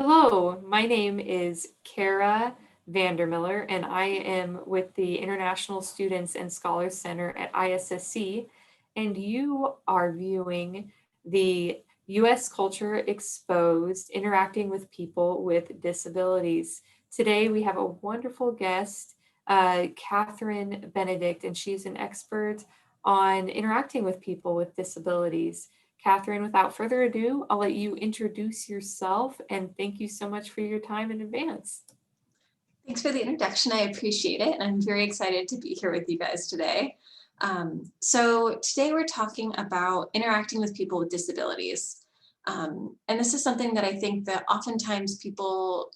Hello, my name is Kara Vandermiller, and I am with the International Students and Scholars Center at ISSC, and you are viewing the U.S. Culture Exposed, Interacting with People with Disabilities. Today we have a wonderful guest, Catherine Benedict, and she's an expert on interacting with people with disabilities. Catherine, without further ado, I'll let you introduce yourself and thank you so much for your time in advance. Thanks for the introduction. I appreciate it. And I'm very excited to be here with you guys today. So today we're talking about interacting with people with disabilities. And this is something that I think that oftentimes people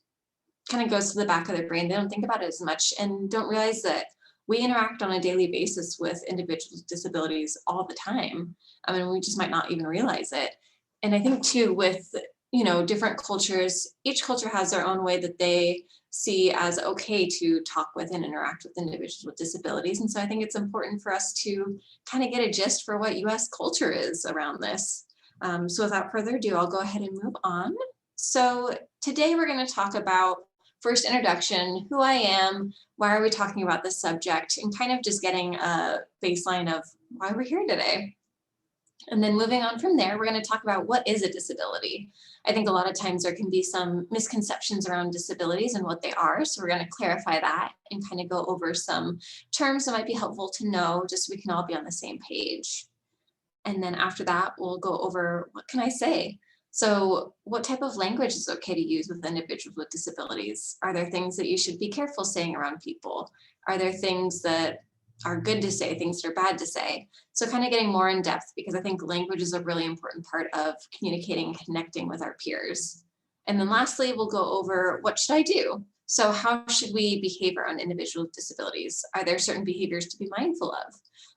kind of goes to the back of their brain. They don't think about it as much and don't realize that we interact on a daily basis with individuals with disabilities all the time. I mean, we just might not even realize it. And I think too, with different cultures, each culture has their own way that they see as okay to talk with and interact with individuals with disabilities. And so I think it's important for us to kind of get a gist for what US culture is around this. So without further ado, I'll go ahead and move on. So today we're going to talk about first introduction, who I am, why are we talking about this subject, and kind of just getting a baseline of why we're here today. And then moving on from there, we're going to talk about what is a disability. I think a lot of times there can be some misconceptions around disabilities and what they are. So we're going to clarify that and kind of go over some terms that might be helpful to know, just so we can all be on the same page. And then after that, we'll go over, what can I say? So what type of language is okay to use with individuals with disabilities? Are there things that you should be careful saying around people? Are there things that are good to say, things that are bad to say? So kind of getting more in depth, because I think language is a really important part of communicating and connecting with our peers. And then lastly, we'll go over what should I do? So how should we behave around individuals with disabilities? Are there certain behaviors to be mindful of?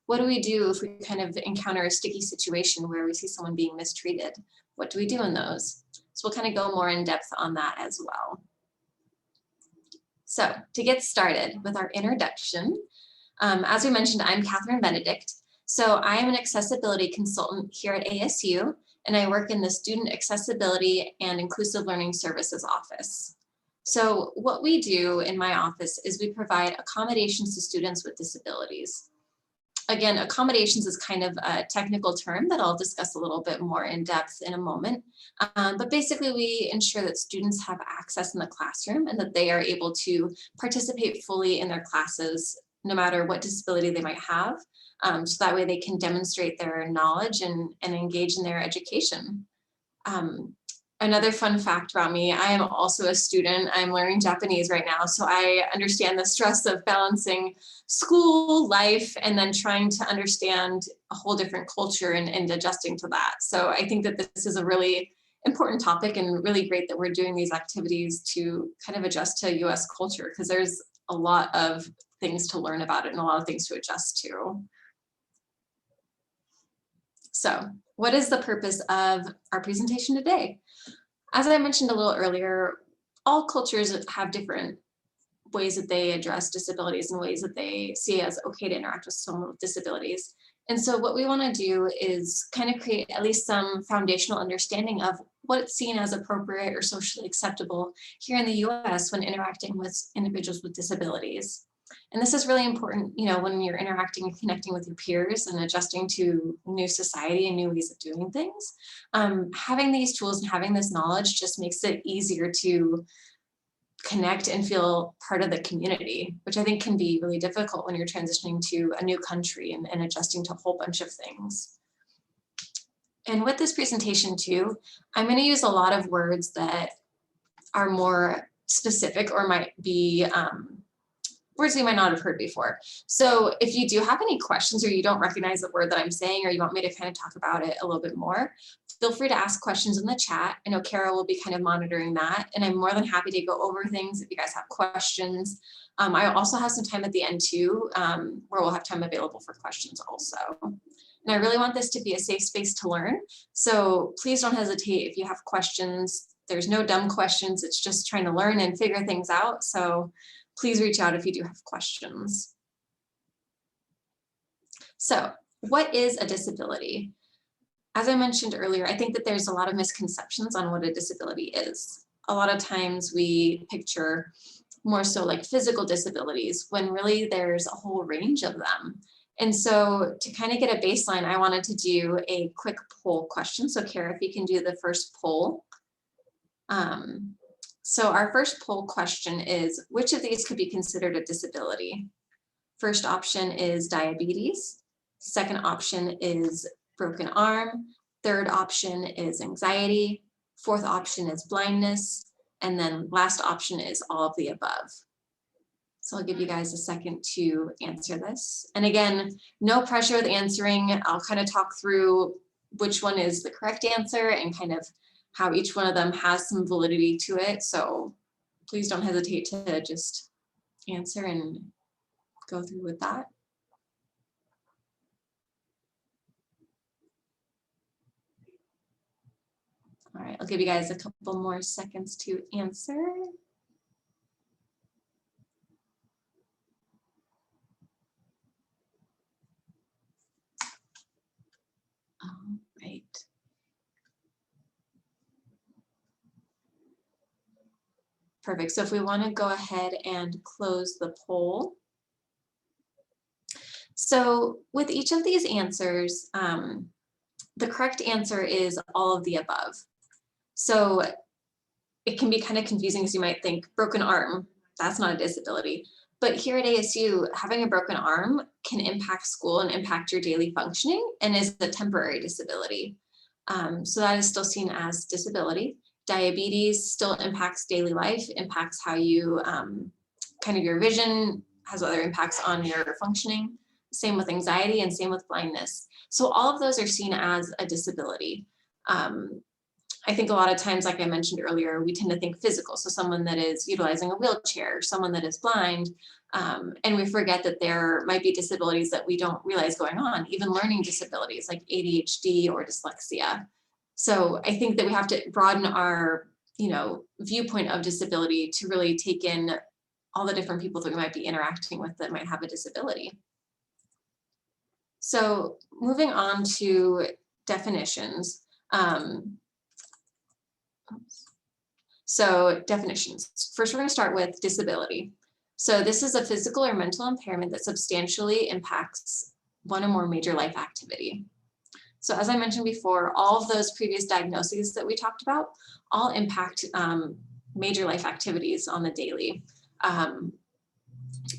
What do we do if we kind of encounter a sticky situation where we see someone being mistreated? What do we do in those? So we'll kind of go more in depth on that as well. So to get started with our introduction, as we mentioned, I'm Catherine Benedict. So I am an accessibility consultant here at ASU, and I work in the Student Accessibility and Inclusive Learning Services office. So what we do in my office is we provide accommodations to students with disabilities. Again, accommodations is kind of a technical term that I'll discuss a little bit more in depth in a moment. But basically, we ensure that students have access in the classroom and that they are able to participate fully in their classes, no matter what disability they might have. So that way they can demonstrate their knowledge and engage in their education. Another fun fact about me, I am also a student. I'm learning Japanese right now, so I understand the stress of balancing school life and then trying to understand a whole different culture and adjusting to that. So I think that this is a really important topic and really great that we're doing these activities to kind of adjust to US culture, because there's a lot of things to learn about it and a lot of things to adjust to. So what is the purpose of our presentation today? As I mentioned a little earlier, all cultures have different ways that they address disabilities and ways that they see as okay to interact with someone with disabilities. And so what we want to do is kind of create at least some foundational understanding of what's seen as appropriate or socially acceptable here in the US when interacting with individuals with disabilities. And this is really important, when you're interacting and connecting with your peers and adjusting to new society and new ways of doing things. Having these tools and having this knowledge just makes it easier to connect and feel part of the community, which I think can be really difficult when you're transitioning to a new country and adjusting to a whole bunch of things. And with this presentation too, I'm going to use a lot of words that are more specific or might be words you might not have heard before. So if you do have any questions or you don't recognize the word that I'm saying, or you want me to kind of talk about it a little bit more, feel free to ask questions in the chat. I know Kara will be kind of monitoring that, and I'm more than happy to go over things if you guys have questions. I also have some time at the end too, where we'll have time available for questions also. And I really want this to be a safe space to learn. So please don't hesitate if you have questions. There's no dumb questions. It's just trying to learn and figure things out. So please reach out if you do have questions. So what is a disability? As I mentioned earlier, I think that there's a lot of misconceptions on what a disability is. a lot of times we picture more so like physical disabilities when really there's a whole range of them. And so to kind of get a baseline, I wanted to do a quick poll question. So Kara, if you can do the first poll. So our first poll question is, which of these could be considered a disability? First option is diabetes. Second option is broken arm. Third option is anxiety. Fourth option is blindness. And then last option is all of the above. So I'll give you guys a second to answer this. And again, no pressure with answering. I'll kind of talk through which one is the correct answer and kind of how each one of them has some validity to it. So please don't hesitate to just answer and go through with that. All right, I'll give you guys a couple more seconds to answer. All right. Perfect. So if we want to go ahead and close the poll. So with each of these answers, the correct answer is all of the above. So it can be kind of confusing because you might think broken arm, that's not a disability. But here at ASU, having a broken arm can impact school and impact your daily functioning and is a temporary disability. So that is still seen as disability. Diabetes still impacts daily life, impacts how you, kind of your vision, has other impacts on your functioning. Same with anxiety and same with blindness. So all of those are seen as a disability. I think a lot of times, like I mentioned earlier, we tend to think physical. So someone that is utilizing a wheelchair, someone that is blind, and we forget that there might be disabilities that we don't realize going on, even learning disabilities like ADHD or dyslexia. So I think that we have to broaden our, viewpoint of disability to really take in all the different people that we might be interacting with that might have a disability. So moving on to definitions. So definitions. First, we're going to start with disability. So this is a physical or mental impairment that substantially impacts one or more major life activity. So as I mentioned before, all of those previous diagnoses that we talked about all impact major life activities on the daily. And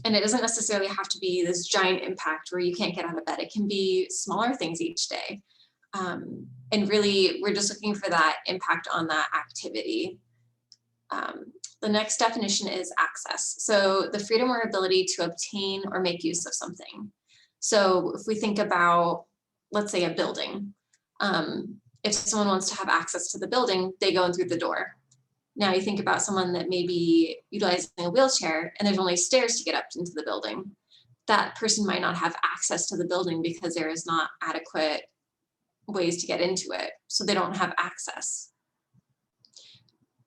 it doesn't necessarily have to be this giant impact where you can't get out of bed. It can be smaller things each day. And really, we're just looking for that impact on that activity. The next definition is access. So the freedom or ability to obtain or make use of something. So if we think about, let's say, a building, if someone wants to have access to the building, they go in through the door. Now you think about someone that may be utilizing a wheelchair and there's only stairs to get up into the building. That person might not have access to the building because there is not adequate ways to get into it. So they don't have access.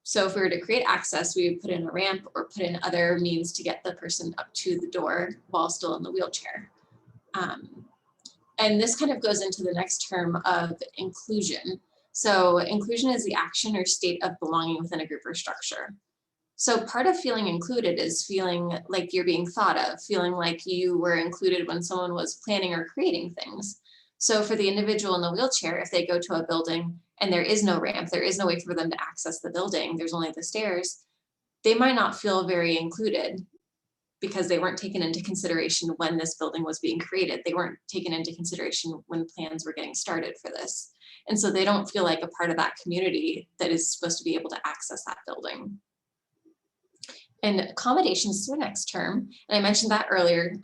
So if we were to create access, we would put in a ramp or put in other means to get the person up to the door while still in the wheelchair. And this kind of goes into the next term of inclusion. So inclusion is the action or state of belonging within a group or structure. So part of feeling included is feeling like you're being thought of, feeling like you were included when someone was planning or creating things. So for the individual in the wheelchair, if they go to a building and there is no ramp, there is no way for them to access the building, there's only the stairs, they might not feel very included because they weren't taken into consideration when this building was being created. They weren't taken into consideration when plans were getting started for this. And so they don't feel like a part of that community that is supposed to be able to access that building. And accommodations is the next term, and I mentioned that earlier.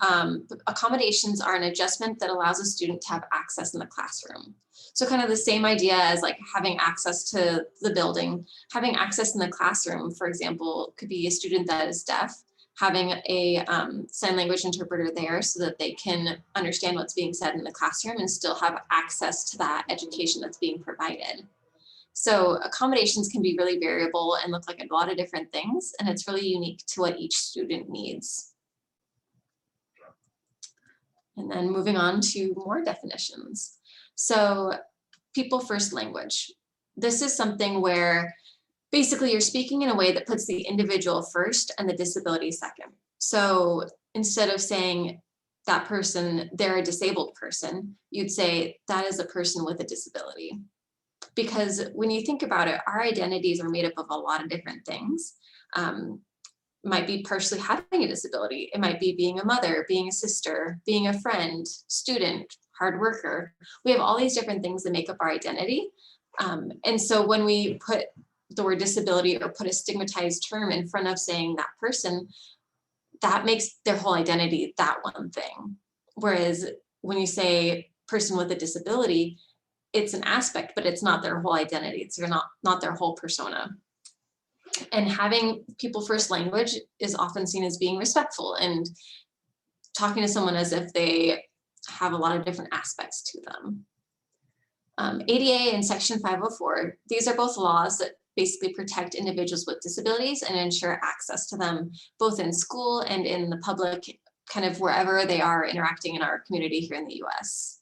Accommodations are an adjustment that allows a student to have access in the classroom. So kind of the same idea as like having access to the building, having access in the classroom, for example, could be a student that is deaf, having a sign language interpreter there so that they can understand what's being said in the classroom and still have access to that education that's being provided. So accommodations can be really variable and look like a lot of different things, and it's really unique to what each student needs. And then moving on to more definitions. So people first language. This is something where basically you're speaking in a way that puts the individual first and the disability second. So instead of saying that person, they're a disabled person, you'd say that is a person with a disability. Because when you think about it, our identities are made up of a lot of different things. Might be partially having a disability. It might be being a mother, being a sister, being a friend, student, hard worker. We have all these different things that make up our identity. And so when we put the word disability or put a stigmatized term in front of saying that person, that makes their whole identity that one thing. Whereas when you say person with a disability, it's an aspect, but it's not their whole identity. It's not their whole persona. And having people first language is often seen as being respectful and talking to someone as if they have a lot of different aspects to them. ADA and Section 504, these are both laws that basically protect individuals with disabilities and ensure access to them, both in school and in the public, kind of wherever they are interacting in our community here in the US.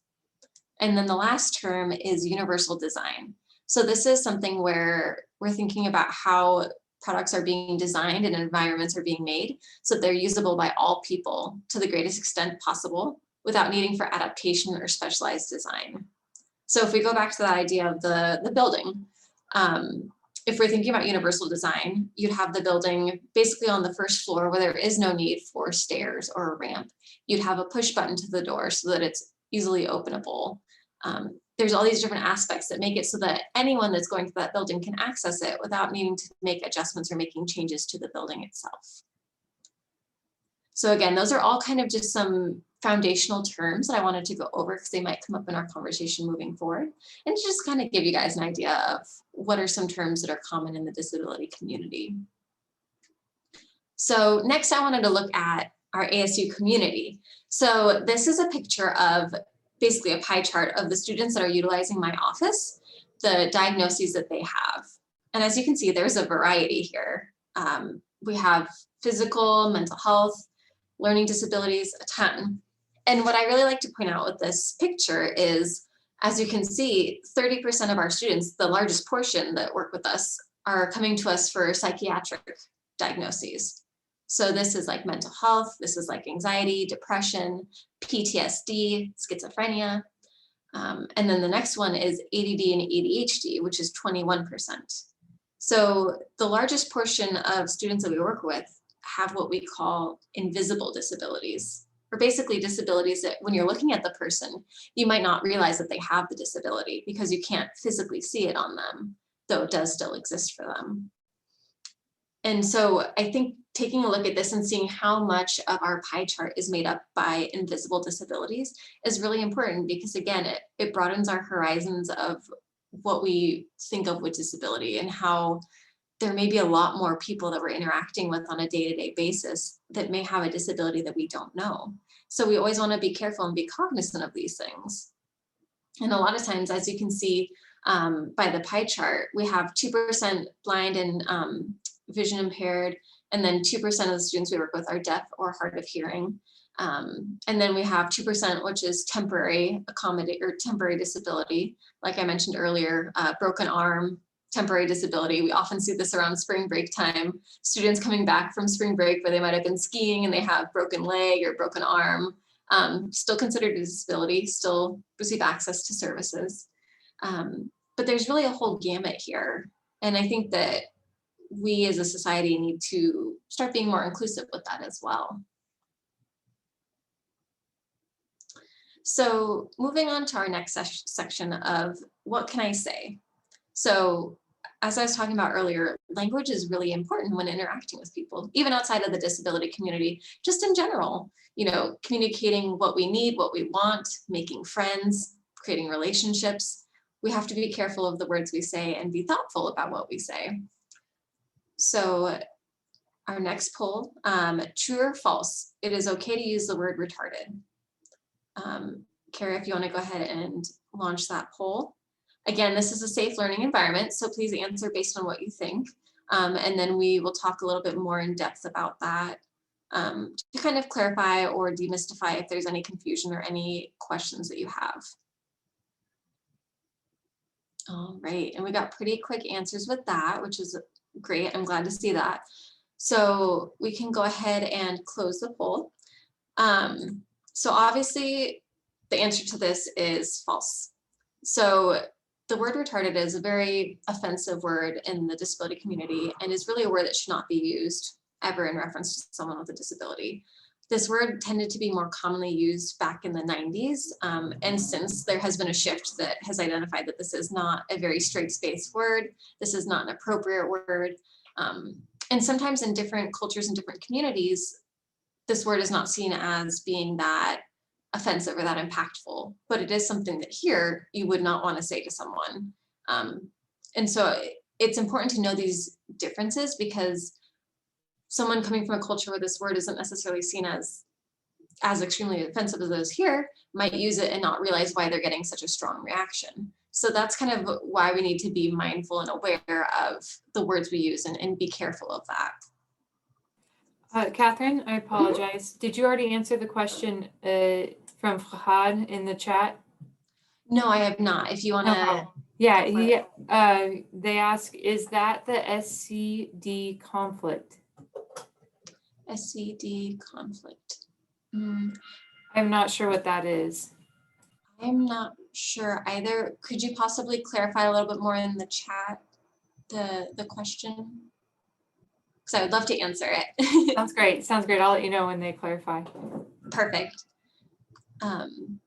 And then the last term is universal design. So this is something where we're thinking about how products are being designed and environments are being made so that they're usable by all people to the greatest extent possible without needing for adaptation or specialized design. So if we go back to the idea of the building, if we're thinking about universal design, you'd have the building basically on the first floor where there is no need for stairs or a ramp. You'd have a push button to the door so that it's easily openable. There's all these different aspects that make it so that anyone that's going to that building can access it without needing to make adjustments or making changes to the building itself. So again, those are all kind of just some foundational terms that I wanted to go over because they might come up in our conversation moving forward, and to just kind of give you guys an idea of what are some terms that are common in the disability community. So next I wanted to look at our ASU community. So this is a picture of basically a pie chart of the students that are utilizing my office, the diagnoses that they have. And as you can see, there's a variety here. We have physical, mental health, learning disabilities, a ton. And what I really like to point out with this picture is, as you can see, 30% of our students, the largest portion that work with us, are coming to us for psychiatric diagnoses. So this is like mental health, this is like anxiety, depression, PTSD, schizophrenia. And then the next one is ADD and ADHD, which is 21%. So the largest portion of students that we work with have what we call invisible disabilities, or basically disabilities that when you're looking at the person, you might not realize that they have the disability because you can't physically see it on them, though it does still exist for them. And so I think taking a look at this and seeing how much of our pie chart is made up by invisible disabilities is really important because, again, it broadens our horizons of what we think of with disability and how there may be a lot more people that we're interacting with on a day-to-day basis that may have a disability that we don't know. So we always want to be careful and be cognizant of these things. And a lot of times, as you can see by the pie chart, we have 2% blind and vision impaired, and then 2% of the students we work with are deaf or hard of hearing. And then we have 2%, which is temporary temporary disability. Like I mentioned earlier, broken arm, temporary disability. We often see this around spring break time. Students coming back from spring break where they might have been skiing and they have broken leg or broken arm, still considered a disability, still receive access to services. But there's really a whole gamut here. And I think that we as a society need to start being more inclusive with that as well. So moving on to our next section of what can I say? So as I was talking about earlier, language is really important when interacting with people, even outside of the disability community, just in general, communicating what we need, what we want, making friends, creating relationships. We have to be careful of the words we say and be thoughtful about what we say. So our next poll, true or false, it is okay to use the word retarded. Kara, if you want to go ahead and launch that poll. Again, this is a safe learning environment, so please answer based on what you think. And then we will talk a little bit more in depth about that to kind of clarify or demystify if there's any confusion or any questions that you have. All right, and we got pretty quick answers with that, which is great. I'm glad to see that. So we can go ahead and close the poll. So obviously the answer to this is false. So the word retarded is a very offensive word in the disability community and is really a word that should not be used ever in reference to someone with a disability. This word tended to be more commonly used back in the 90s. And since there has been a shift that has identified that this is not a very straight-spaced word, this is not an appropriate word. And sometimes in different cultures and different communities, this word is not seen as being that offensive or that impactful, but it is something that here you would not want to say to someone. And so it's important to know these differences because someone coming from a culture where this word isn't necessarily seen as extremely offensive as those here might use it and not realize why they're getting such a strong reaction. So that's kind of why we need to be mindful and aware of the words we use and be careful of that. Catherine, I apologize. Did you already answer the question from Fahad in the chat? No, I have not. If you want to. Yeah, they ask, is that the SCD conflict? SCD conflict. I'm not sure what that is. I'm not sure either. Could you possibly clarify a little bit more in the chat, the question? Because I would love to answer it. Sounds great. Sounds great. I'll let you know when they clarify. Perfect.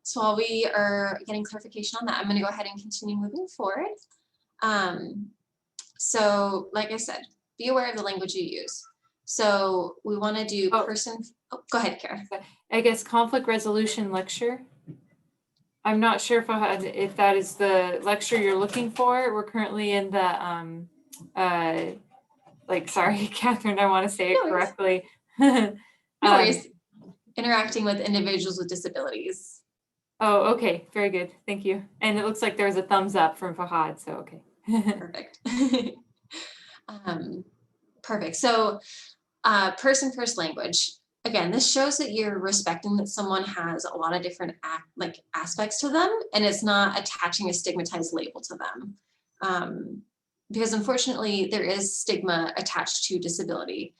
So while we are getting clarification on that, I'm going to go ahead and continue moving forward. So like I said, be aware of the language you use. So we want to do person. Oh, go ahead, Kara. I guess conflict resolution lecture. I'm not sure if that is the lecture you're looking for. We're currently in the sorry, Catherine, I want to say it correctly. No worries. Interacting with individuals with disabilities. Oh, okay. Very good. Thank you. And it looks like there was a thumbs up from Fahad, so okay. Perfect. Perfect. So person first language. Again, this shows that you're respecting that someone has a lot of different aspects to them, and it's not attaching a stigmatized label to them. Because unfortunately, there is stigma attached to disability.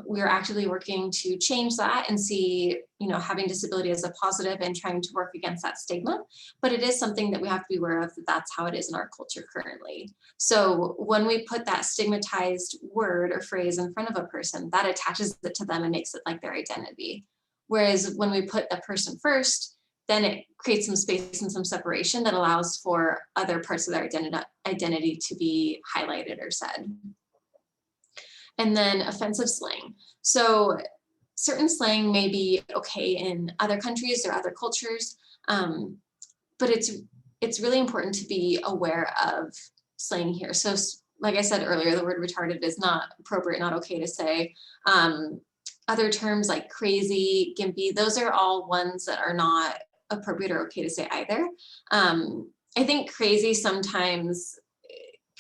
We are actively working to change that and see, having disability as a positive and trying to work against that stigma. But it is something that we have to be aware of, that that's how it is in our culture currently. So when we put that stigmatized word or phrase in front of a person, that attaches it to them and makes it like their identity. Whereas when we put the person first, then it creates some space and some separation that allows for other parts of their identity to be highlighted or said. And then offensive slang. So certain slang may be okay in other countries or other cultures, but it's really important to be aware of slang here. So like I said earlier, the word retarded is not appropriate, not okay to say. Other terms like crazy, gimpy, those are all ones that are not appropriate or okay to say either. I think crazy sometimes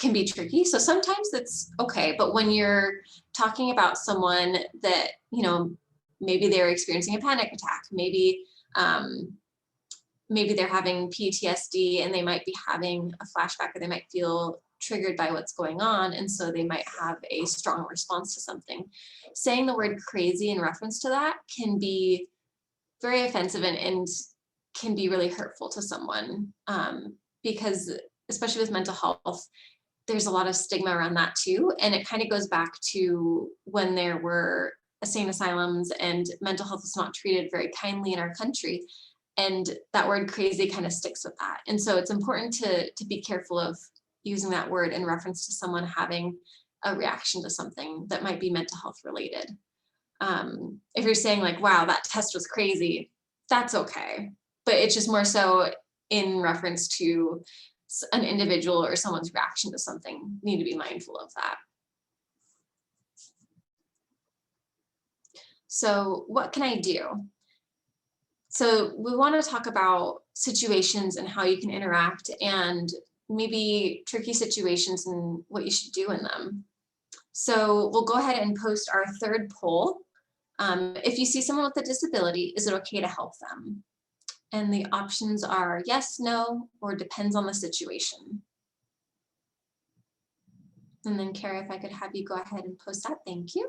can be tricky. So sometimes it's okay, but when you're talking about someone that, maybe they're experiencing a panic attack, maybe they're having PTSD and they might be having a flashback, or they might feel triggered by what's going on, and so they might have a strong response to something. Saying the word crazy in reference to that can be very offensive and can be really hurtful to someone, because especially with mental health, there's a lot of stigma around that too. And it kind of goes back to when there were insane asylums and mental health was not treated very kindly in our country. And that word crazy kind of sticks with that. And so it's important to be careful of using that word in reference to someone having a reaction to something that might be mental health related. If you're saying like, wow, that test was crazy, that's okay. But it's just more so in reference to an individual or someone's reaction to something. You need to be mindful of that. So what can I do? So we want to talk about situations and how you can interact, and maybe tricky situations and what you should do in them. So we'll go ahead and post our third poll. If you see someone with a disability, is it okay to help them? And the options are yes, no, or depends on the situation. And then Kara, if I could have you go ahead and post that, thank you.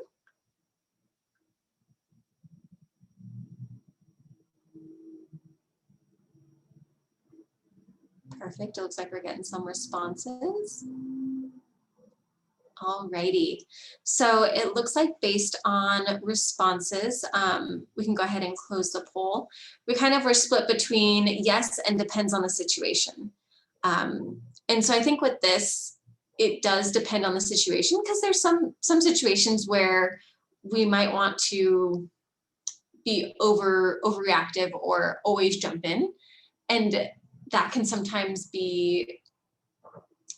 Perfect, it looks like we're getting some responses. Alrighty, so it looks like based on responses, we can go ahead and close the poll. We kind of were split between yes and depends on the situation. And so I think with this, it does depend on the situation, because there's some situations where we might want to be overreactive or always jump in. And that can sometimes be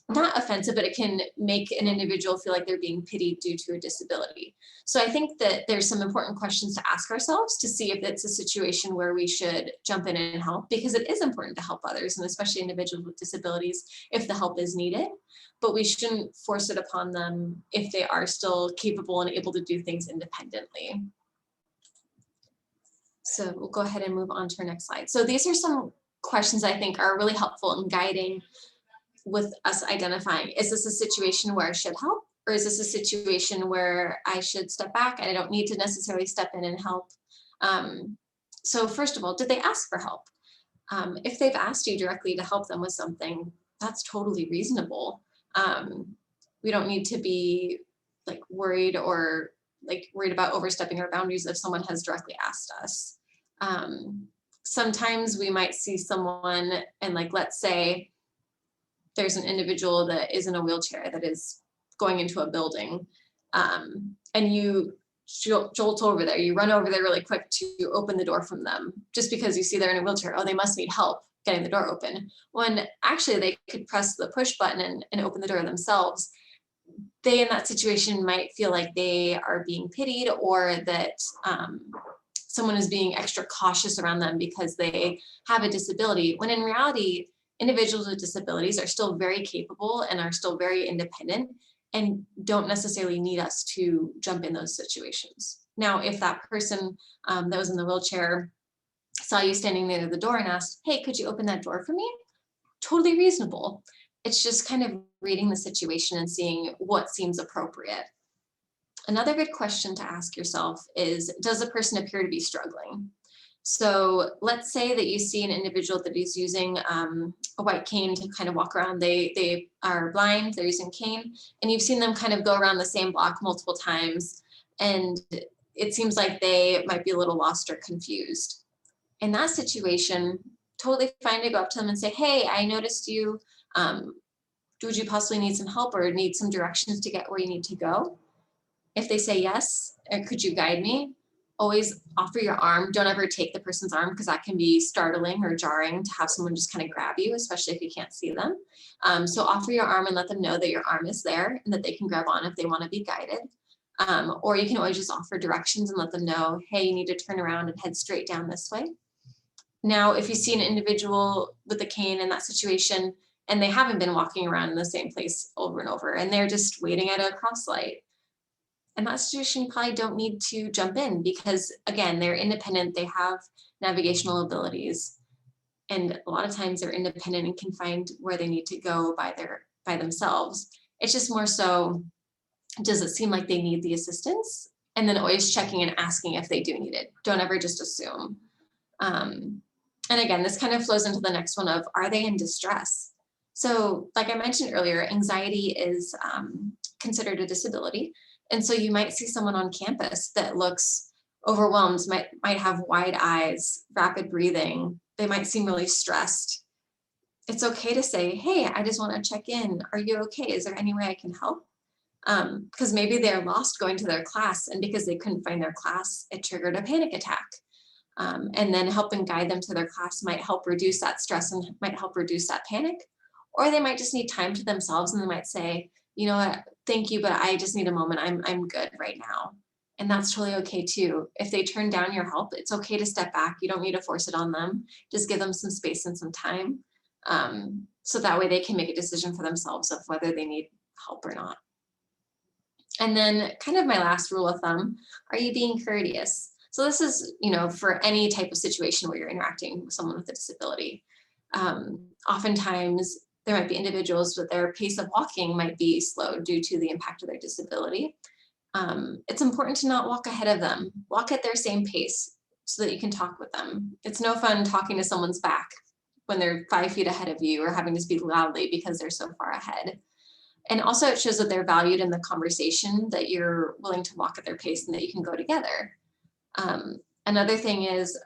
not offensive, but it can make an individual feel like they're being pitied due to a disability. So I think that there's some important questions to ask ourselves to see if it's a situation where we should jump in and help, because it is important to help others, and especially individuals with disabilities, if the help is needed. But we shouldn't force it upon them if they are still capable and able to do things independently. So we'll go ahead and move on to our next slide. So these are some questions I think are really helpful in guiding with us identifying, is this a situation where I should help, or is this a situation where I should step back and I don't need to necessarily step in and help? So first of all, did they ask for help? If they've asked you directly to help them with something, that's totally reasonable. We don't need to be like worried about overstepping our boundaries if someone has directly asked us. Sometimes we might see someone and, like, let's say there's an individual that is in a wheelchair that is going into a building, and you jolt over there, you run over there really quick to open the door from them, just because you see they're in a wheelchair. Oh, they must need help getting the door open, when actually they could press the push button and open the door themselves. They, in that situation, might feel like they are being pitied, or that someone is being extra cautious around them because they have a disability, when in reality, individuals with disabilities are still very capable and are still very independent and don't necessarily need us to jump in those situations. Now, if that person that was in the wheelchair saw you standing near the door and asked, hey, could you open that door for me? Totally reasonable. It's just kind of reading the situation and seeing what seems appropriate. Another good question to ask yourself is, does the person appear to be struggling? So let's say that you see an individual that is using a white cane to kind of walk around. They are blind, they're using cane, and you've seen them kind of go around the same block multiple times, and it seems like they might be a little lost or confused. In that situation, totally fine to go up to them and say, hey, I noticed you, would you possibly need some help or need some directions to get where you need to go? If they say yes, could you guide me? Always offer your arm. Don't ever take the person's arm, because that can be startling or jarring to have someone just kind of grab you, especially if you can't see them. So offer your arm and let them know that your arm is there and that they can grab on if they want to be guided. Or you can always just offer directions and let them know, hey, you need to turn around and head straight down this way. Now, if you see an individual with a cane in that situation and they haven't been walking around in the same place over and over, and they're just waiting at a cross light, in that situation, you probably don't need to jump in, because again, they're independent, they have navigational abilities, and a lot of times they're independent and can find where they need to go by themselves. It's just more so, does it seem like they need the assistance? And then always checking and asking if they do need it. Don't ever just assume. And again, this kind of flows into the next one of, are they in distress? So like I mentioned earlier, anxiety is considered a disability. And so you might see someone on campus that looks overwhelmed, might have wide eyes, rapid breathing. They might seem really stressed. It's okay to say, hey, I just want to check in. Are you okay? Is there any way I can help? Because maybe they're lost going to their class, and because they couldn't find their class, it triggered a panic attack. And then helping guide them to their class might help reduce that stress and might help reduce that panic. Or they might just need time to themselves, and they might say, you know what, thank you, but I just need a moment. I'm good right now. And that's totally okay too. If they turn down your help, it's okay to step back. You don't need to force it on them. Just give them some space and some time. So that way they can make a decision for themselves of whether they need help or not. And then kind of my last rule of thumb, are you being courteous? So this is, for any type of situation where you're interacting with someone with a disability. Oftentimes there might be individuals that their pace of walking might be slowed due to the impact of their disability. It's important to not walk ahead of them. Walk at their same pace so that you can talk with them. It's no fun talking to someone's back when they're 5 feet ahead of you or having to speak loudly because they're so far ahead. And also it shows that they're valued in the conversation, that you're willing to walk at their pace and that you can go together. Another thing is,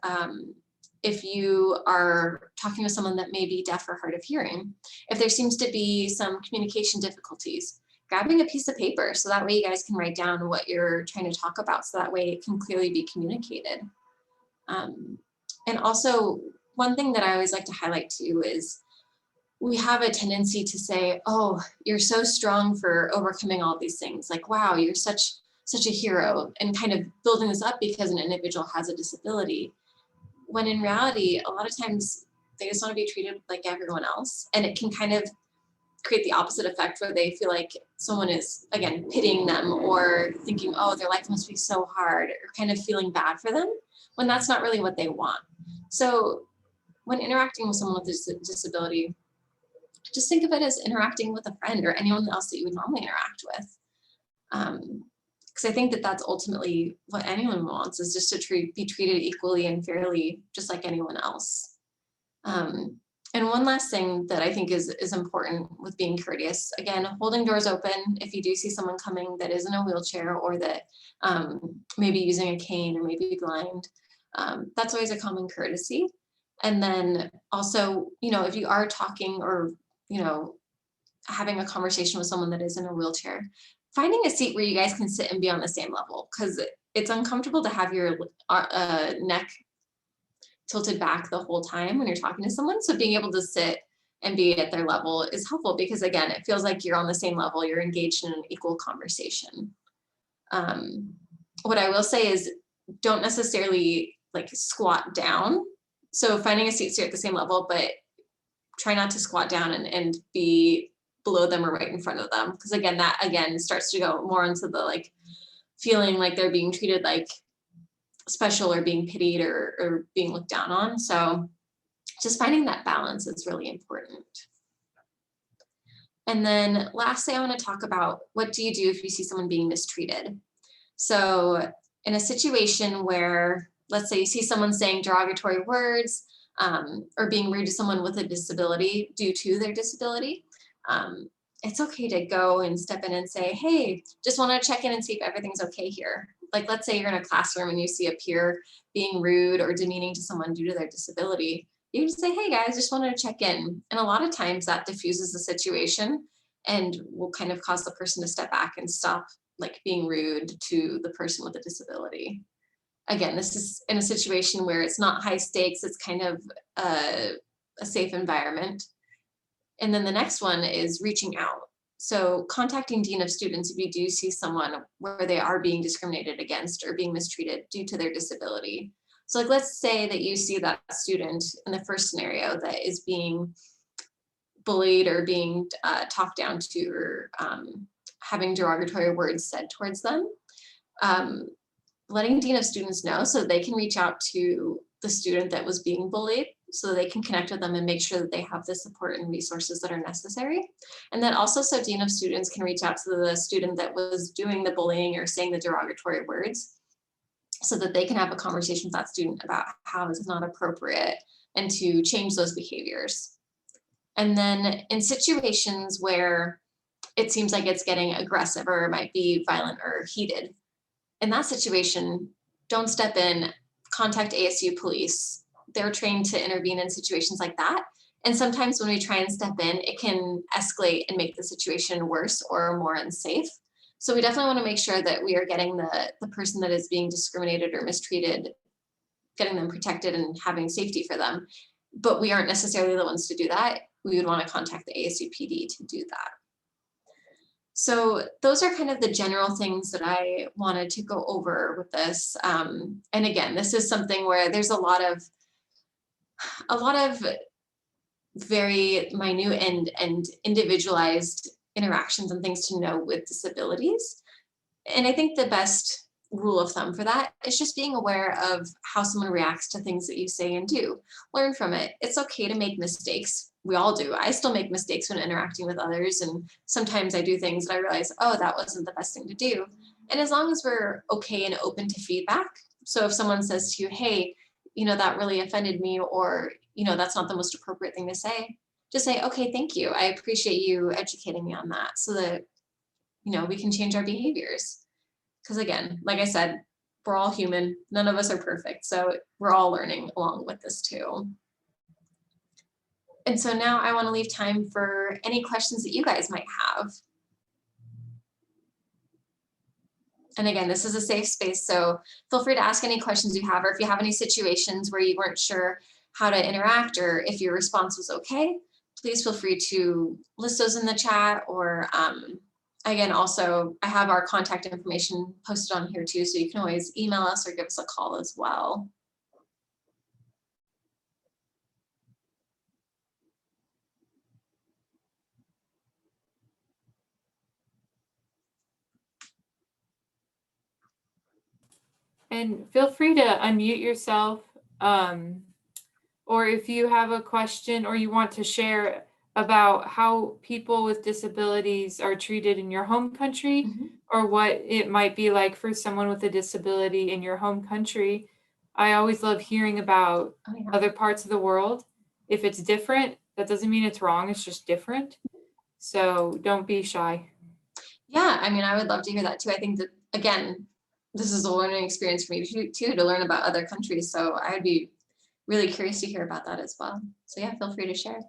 if you are talking with someone that may be deaf or hard of hearing, if there seems to be some communication difficulties, grabbing a piece of paper so that way you guys can write down what you're trying to talk about, so that way it can clearly be communicated. And also, one thing that I always like to highlight too is we have a tendency to say, oh, you're so strong for overcoming all these things. Like, wow, you're such a hero, and kind of building this up because an individual has a disability. When in reality, a lot of times they just want to be treated like everyone else. And it can kind of create the opposite effect where they feel like someone is, again, pitying them or thinking, oh, their life must be so hard, or kind of feeling bad for them, when that's not really what they want. So when interacting with someone with a disability, just think of it as interacting with a friend or anyone else that you would normally interact with. Because I think that that's ultimately what anyone wants, is just to be treated equally and fairly, just like anyone else. And one last thing that I think is important with being courteous, again, holding doors open. If you do see someone coming that is in a wheelchair or that maybe using a cane or maybe blind, that's always a common courtesy. And then also, if you are talking or, having a conversation with someone that is in a wheelchair, finding a seat where you guys can sit and be on the same level, because it's uncomfortable to have your neck tilted back the whole time when you're talking to someone. So being able to sit and be at their level is helpful, because again, it feels like you're on the same level, you're engaged in an equal conversation. What I will say is, don't necessarily like squat down. So finding a seat so you're at the same level, but try not to squat down and be below them or right in front of them. Because again, that again starts to go more into the like feeling like they're being treated like special or being pitied or being looked down on. So just finding that balance is really important. And then lastly, I want to talk about, what do you do if you see someone being mistreated? So in a situation where, let's say you see someone saying derogatory words or being rude to someone with a disability due to their disability, it's okay to go and step in and say, hey, just want to check in and see if everything's okay here. Like, let's say you're in a classroom and you see a peer being rude or demeaning to someone due to their disability. You can just say, hey guys, just wanted to check in. And a lot of times that diffuses the situation and will kind of cause the person to step back and stop like being rude to the person with a disability. Again, this is in a situation where it's not high stakes, it's kind of a safe environment. And then the next one is reaching out. So contacting Dean of Students if you do see someone where they are being discriminated against or being mistreated due to their disability. So like, let's say that you see that student in the first scenario that is being bullied or being talked down to, or having derogatory words said towards them. Letting Dean of Students know so they can reach out to the student that was being bullied, so they can connect with them and make sure that they have the support and resources that are necessary. And then also so Dean of Students can reach out to the student that was doing the bullying or saying the derogatory words, so that they can have a conversation with that student about how this is not appropriate and to change those behaviors. And then in situations where it seems like it's getting aggressive or it might be violent or heated, in that situation, don't step in, contact ASU police. They're trained to intervene in situations like that. And sometimes when we try and step in, it can escalate and make the situation worse or more unsafe. So we definitely want to make sure that we are getting the person that is being discriminated or mistreated, getting them protected and having safety for them. But we aren't necessarily the ones to do that. We would want to contact the ASU PD to do that. So those are kind of the general things that I wanted to go over with this. And again, this is something where there's a lot of very minute and individualized interactions and things to know with disabilities. And I think the best rule of thumb for that is just being aware of how someone reacts to things that you say and do. Learn from it. It's okay to make mistakes. we all do. I still make mistakes when interacting with others. And sometimes I do things that I realize, oh, that wasn't the best thing to do. And as long as we're okay and open to feedback. So if someone says to you, hey, that really offended me, or, that's not the most appropriate thing to say, just say, okay, thank you. I appreciate you educating me on that, so that, we can change our behaviors. Because again, like I said, we're all human. None of us are perfect. So we're all learning along with this too. And so now I want to leave time for any questions that you guys might have. And again, this is a safe space, so feel free to ask any questions you have, or if you have any situations where you weren't sure how to interact, or if your response was okay, please feel free to list those in the chat. Or again, also, I have our contact information posted on here too, so you can always email us or give us a call as well. And feel free to unmute yourself, or if you have a question or you want to share about how people with disabilities are treated in your home country, or what it might be like for someone with a disability in your home country. I always love hearing about other parts of the world. If it's different, that doesn't mean it's wrong, it's just different. So don't be shy. Yeah, I mean, I would love to hear that too. I think that, again, this is a learning experience for me too, to learn about other countries. So I'd be really curious to hear about that as well. So yeah, feel free to share.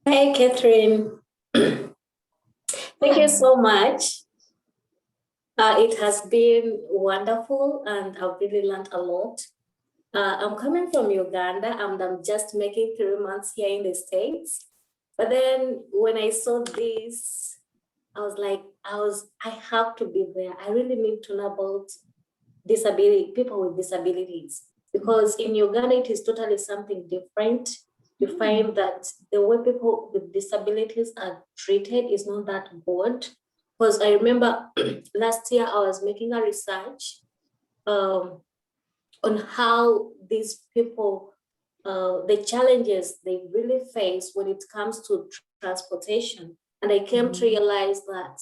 Hi, Catherine. Thank you so much. It has been wonderful, and I've really learned a lot. I'm coming from Uganda, and I'm just making 3 months here in the States. But then when I saw this, I was like, I have to be there. I really need to know about people with disabilities, because in Uganda, it is totally something different. You find that the way people with disabilities are treated is not that good. Because I remember last year I was making a research on how these people, the challenges they really face when it comes to transportation. And I came to realize that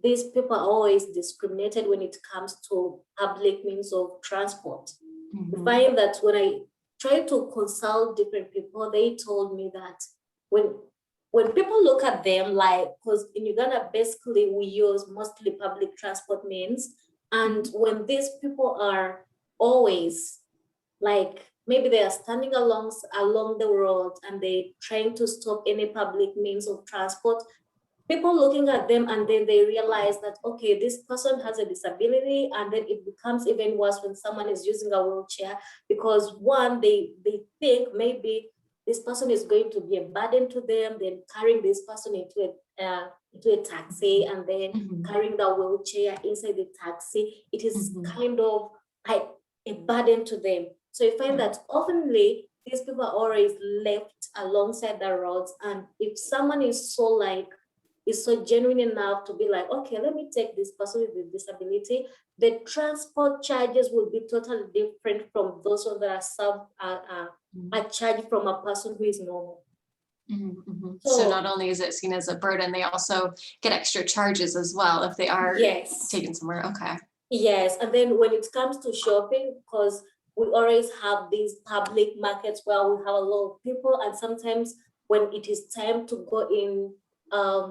these people are always discriminated when it comes to public means of transport. You find that when I try to consult different people, they told me that when people look at them, like, because in Uganda, basically we use mostly public transport means, and when these people are always like, maybe they are standing along the road and they trying to stop any public means of transport, people looking at them, and then they realize that, okay, this person has a disability, and then it becomes even worse when someone is using a wheelchair, because one, they think maybe this person is going to be a burden to them, then carrying this person into a taxi, and then carrying the wheelchair inside the taxi, it is kind of like a burden to them. So you find that oftenly these people are always left alongside the roads, and if someone is so genuine enough to be like, okay, let me take this person with a disability, the transport charges will be totally different from those that are charged from a person who is normal. So not only is it seen as a burden, they also get extra charges as well if they are taken somewhere. Okay. Yes, and then when it comes to shopping, because we always have these public markets where we have a lot of people, and sometimes when it is time to go in,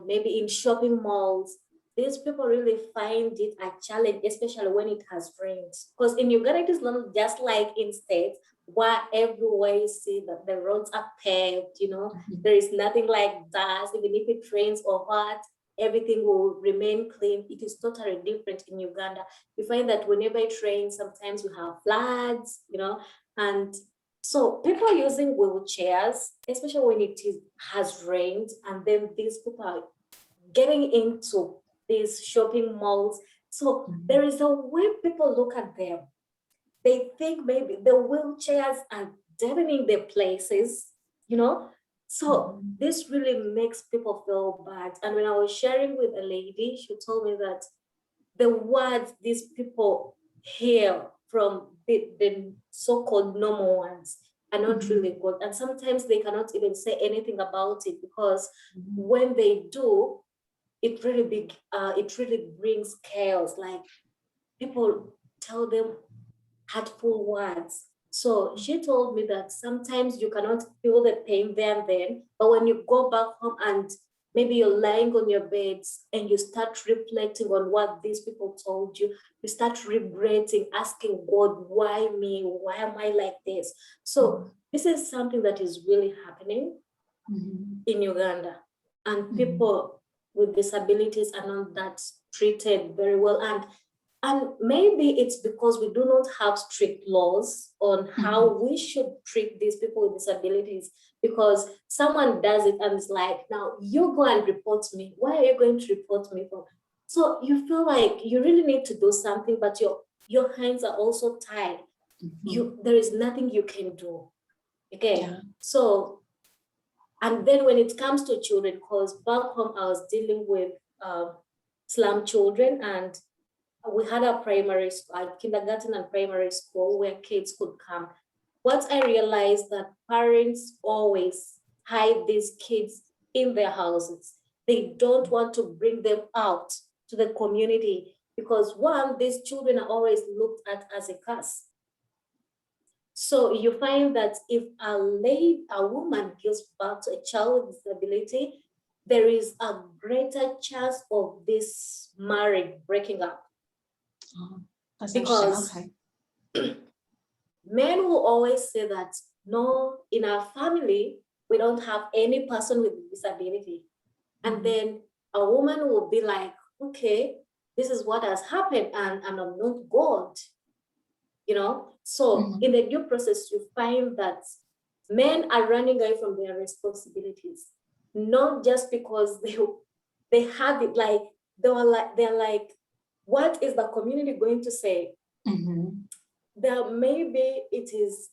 maybe in shopping malls, these people really find it a challenge, especially when it has rained. Because in Uganda, it is not just like in states where everywhere you see that the roads are paved, there is nothing like dust, even if it rains or what, everything will remain clean. It is totally different in Uganda. You find that whenever it rains, sometimes we have floods, and so people are using wheelchairs, especially when has rained, and then these people are getting into these shopping malls. So there is a way people look at them. They think maybe the wheelchairs are deadening their places, So this really makes people feel bad. And when I was sharing with a lady, she told me that the words these people hear from the so-called normal ones are not really good. And sometimes they cannot even say anything about it, because when they do, it really brings chaos. Like, people tell them hurtful words. So she told me that sometimes you cannot feel the pain there and then, but when you go back home and maybe you're lying on your beds and you start reflecting on what these people told you, you start regretting, asking God, why me? Why am I like this? So this is something that is really happening in Uganda, and people with disabilities are not that treated very well. And maybe it's because we do not have strict laws on how we should treat these people with disabilities, because someone does it and it's like, now you go and report me. Why are you going to report me for? So you feel like you really need to do something, but your hands are also tied. There is nothing you can do. Okay. Yeah. So, and then when it comes to children, because back home I was dealing with slum children, and we had a kindergarten and primary school where kids could come. What I realized, that parents always hide these kids in their houses. They don't want to bring them out to the community, because one, these children are always looked at as a curse. So you find that if a woman gives birth to a child with disability, there is a greater chance of this marriage breaking up. Oh, that's because men will always say that, no, in our family, we don't have any person with disability. And then a woman will be like, okay, this is what has happened, and I'm not God. So in the due process, you find that men are running away from their responsibilities, not just because they have it, like they're like, what is the community going to say? That maybe it is,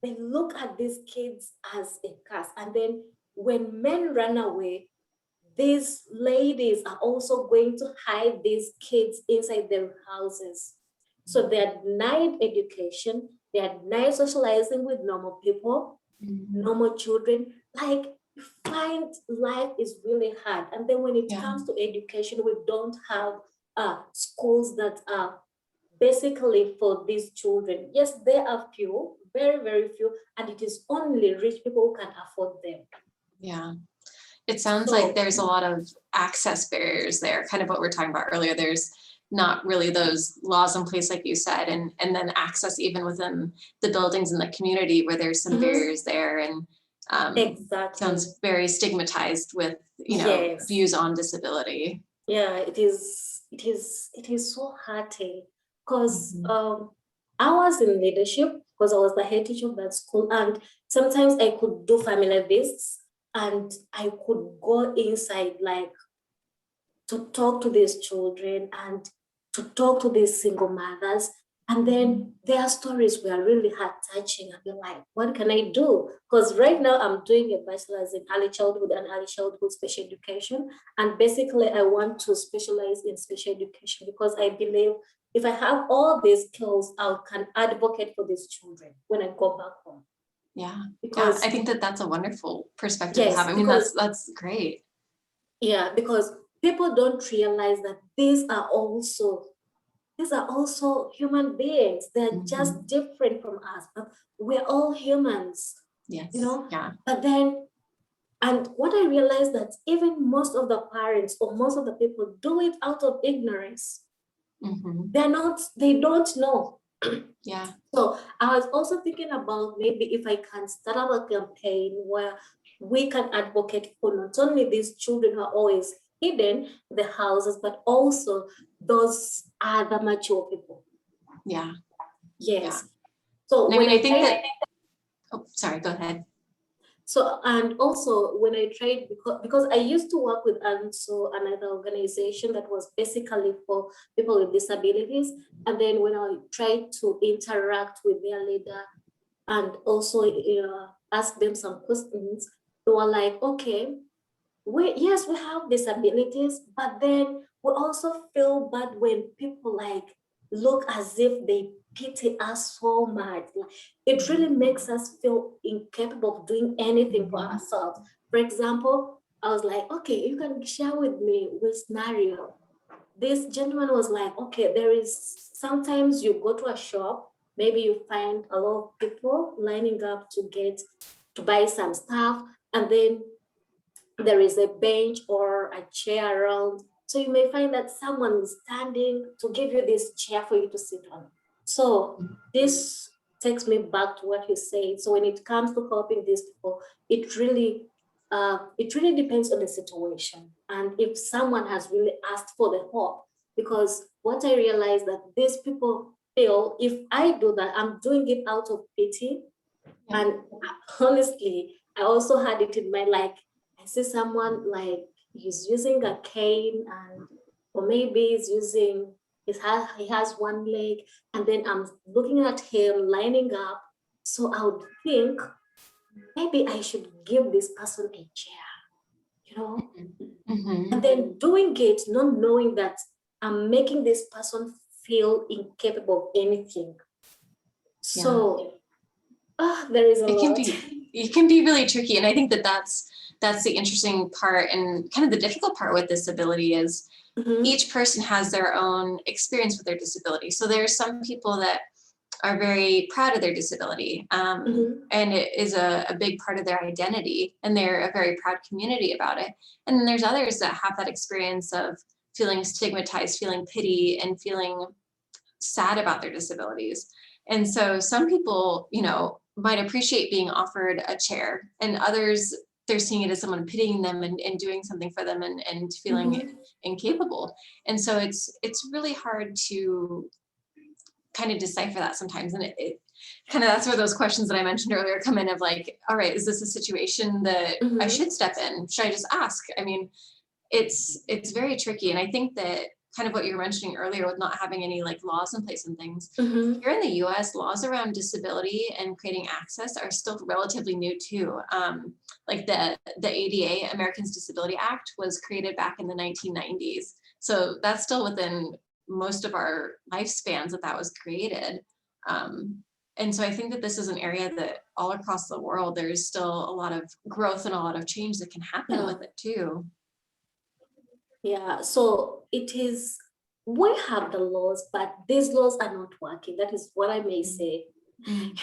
they look at these kids as a curse. And then when men run away, these ladies are also going to hide these kids inside their houses. So they are denied education, they are denied socializing with normal people, normal children. Like, you find life is really hard. And then when it comes to education, we don't have schools that are basically for these children. Yes, there are few, very, very few, and it is only rich people who can afford them. Yeah. It sounds like there's a lot of access barriers there, kind of what we were talking about earlier. There's not really those laws in place, like you said, and then access even within the buildings in the community where there's some barriers there, and exactly. sounds very stigmatized with, views on disability. Yeah, it is so hurting, because I was in leadership, because I was the head teacher of that school, and sometimes I could do family visits, and I could go inside, like, to talk to these children and to talk to these single mothers. And then their stories were really heart-touching. I'd be like, what can I do? Because right now I'm doing a bachelor's in early childhood and early childhood special education. And basically I want to specialize in special education, because I believe if I have all these skills, I can advocate for these children when I go back home. Yeah, because I think that's a wonderful perspective to have. I mean, that's great. Yeah, because people don't realize that these are also human beings. They're just different from us, but we're all humans. Yes. Yeah. But then, and what I realized, that even most of the parents or most of the people do it out of ignorance. They don't know. Yeah. So I was also thinking about, maybe if I can start up a campaign where we can advocate for not only these children who are always hidden in the houses, but also those other mature people. Yeah. Yes. Yeah. So I think that, oh, sorry, go ahead. So, and also when I tried, because I used to work with ASU, another organization that was basically for people with disabilities. And then when I tried to interact with their leader and also ask them some questions, they were like, okay, yes, we have disabilities, but then we also feel bad when people like look as if they pity us so much. It really makes us feel incapable of doing anything for ourselves. For example, I was like, okay, you can share with me which scenario. This gentleman was like, okay, there is sometimes you go to a shop, maybe you find a lot of people lining up to buy some stuff, and then there is a bench or a chair around. So you may find that someone is standing to give you this chair for you to sit on. So this takes me back to what you said. So when it comes to helping these people, it really depends on the situation. And if someone has really asked for the help, because what I realized that these people feel, if I do that, I'm doing it out of pity. And honestly, I also had it in my, like, I see someone like he's using a cane, and or maybe he has one leg, and then I'm looking at him lining up. So I would think maybe I should give this person a chair, you know? And then doing it, not knowing that I'm making this person feel incapable of anything. So there is a lot. It can be really tricky. And I think that that's the interesting part and kind of the difficult part with disability is each person has their own experience with their disability. So there are some people that are very proud of their disability, and it is a big part of their identity, and they're a very proud community about it. And then there's others that have that experience of feeling stigmatized, feeling pity, and feeling sad about their disabilities. And so some people, might appreciate being offered a chair, and others, they're seeing it as someone pitying them and doing something for them and feeling incapable. And so it's really hard to kind of decipher that sometimes. And it kind of, that's where those questions that I mentioned earlier come in of like, all right, is this a situation that I should step in? Should I just ask? I mean, it's very tricky. And I think that kind of what you were mentioning earlier with not having any like laws in place and things. Here in the US, laws around disability and creating access are still relatively new too. Like the ADA, Americans Disability Act, was created back in the 1990s. So that's still within most of our lifespans that was created. And so I think that this is an area that all across the world, there's still a lot of growth and a lot of change that can happen with it too. Yeah, so we have the laws, but these laws are not working. That is what I may say.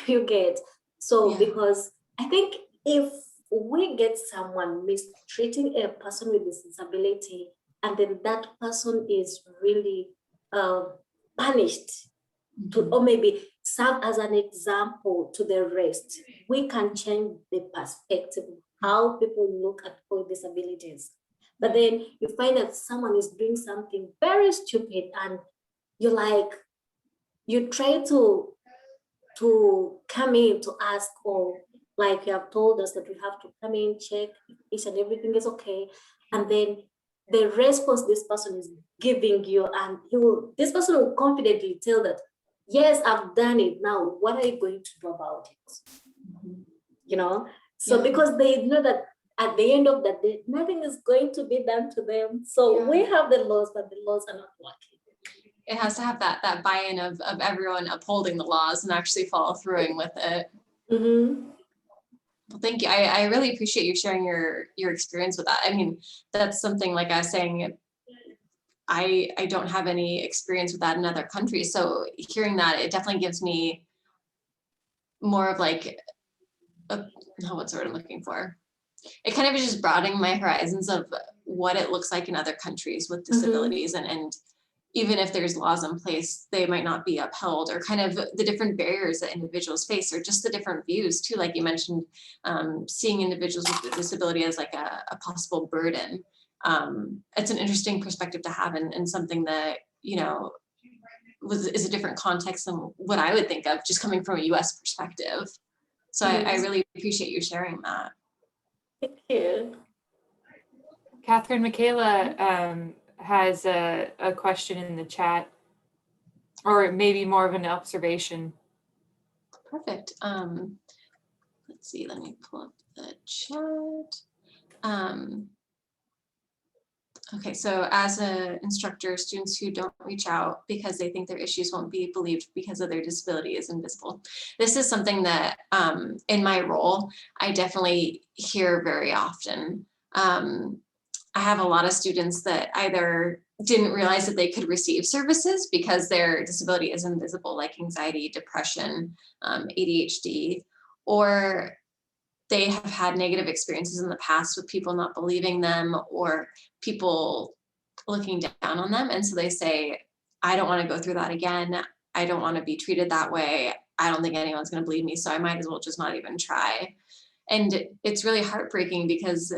You get, so because I think if we get someone mistreating a person with disability, and then that person is really punished or maybe serve as an example to the rest, we can change the perspective of how people look at people with disabilities. But then you find that someone is doing something very stupid, and you try to come in to ask, or like you have told us that we have to come in, check if each and everything is okay. And then the response this person is giving you, and this person will confidently tell that, yes, I've done it. Now, what are you going to do about it? So because they know that at the end of the day, nothing is going to be done to them. So we have the laws, but the laws are not working. It has to have that buy-in of everyone upholding the laws and actually follow through with it. Well, thank you. I really appreciate you sharing your experience with that. I mean, that's something, like I was saying, I don't have any experience with that in other countries. So hearing that, it definitely gives me more of like, what's the word I'm looking for? It kind of is just broadening my horizons of what it looks like in other countries with disabilities. And even if there's laws in place, they might not be upheld, or kind of the different barriers that individuals face, or just the different views too. Like you mentioned, seeing individuals with disability as like a possible burden. It's an interesting perspective to have, and something that, is a different context than what I would think of just coming from a US perspective. So I really appreciate you sharing that. Thank you. Catherine, Michaela has a question in the chat, or maybe more of an observation. Perfect. Let's see, let me pull up the chat. Okay, so as an instructor, students who don't reach out because they think their issues won't be believed because of their disability is invisible. This is something that in my role, I definitely hear very often. I have a lot of students that either didn't realize that they could receive services because their disability is invisible, like anxiety, depression, ADHD, or they have had negative experiences in the past with people not believing them or people looking down on them. And so they say, I don't want to go through that again. I don't want to be treated that way. I don't think anyone's going to believe me, so I might as well just not even try. And it's really heartbreaking because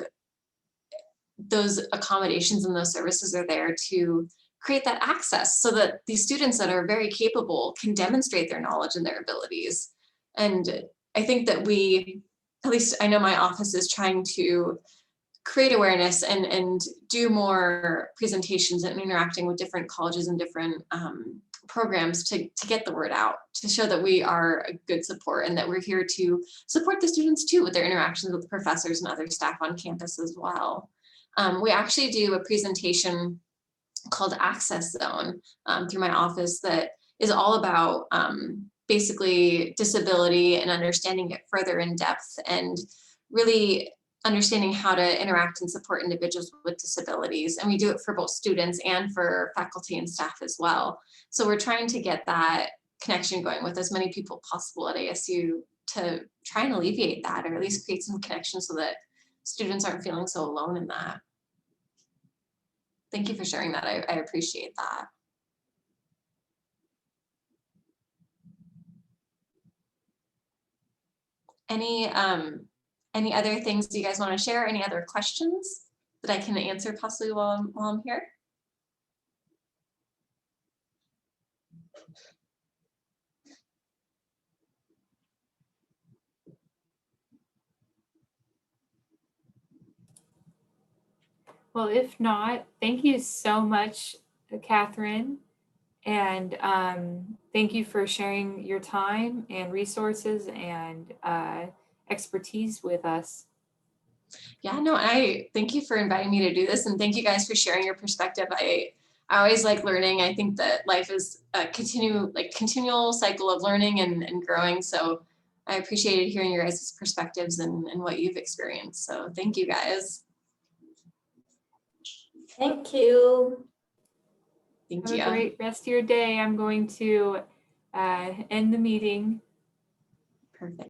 those accommodations and those services are there to create that access so that these students that are very capable can demonstrate their knowledge and their abilities. And I think that we, at least I know my office is trying to create awareness and do more presentations and interacting with different colleges and different programs to get the word out, to show that we are a good support and that we're here to support the students too with their interactions with professors and other staff on campus as well. We actually do a presentation called Access Zone through my office that is all about basically disability and understanding it further in depth and really understanding how to interact and support individuals with disabilities. And we do it for both students and for faculty and staff as well. So we're trying to get that connection going with as many people possible at ASU to try and alleviate that, or at least create some connection so that students aren't feeling so alone in that. Thank you for sharing that. I appreciate that. Any other things you guys want to share? Any other questions that I can answer possibly while I'm here? Well, if not, thank you so much, Catherine. And thank you for sharing your time and resources and expertise with us. Yeah, no, I thank you for inviting me to do this, and thank you guys for sharing your perspective. I always like learning. I think that life is a continual cycle of learning and growing. So I appreciated hearing your guys' perspectives and what you've experienced. So thank you guys. Thank you. Thank Have you. a great rest of your day. I'm going to end the meeting. Perfect.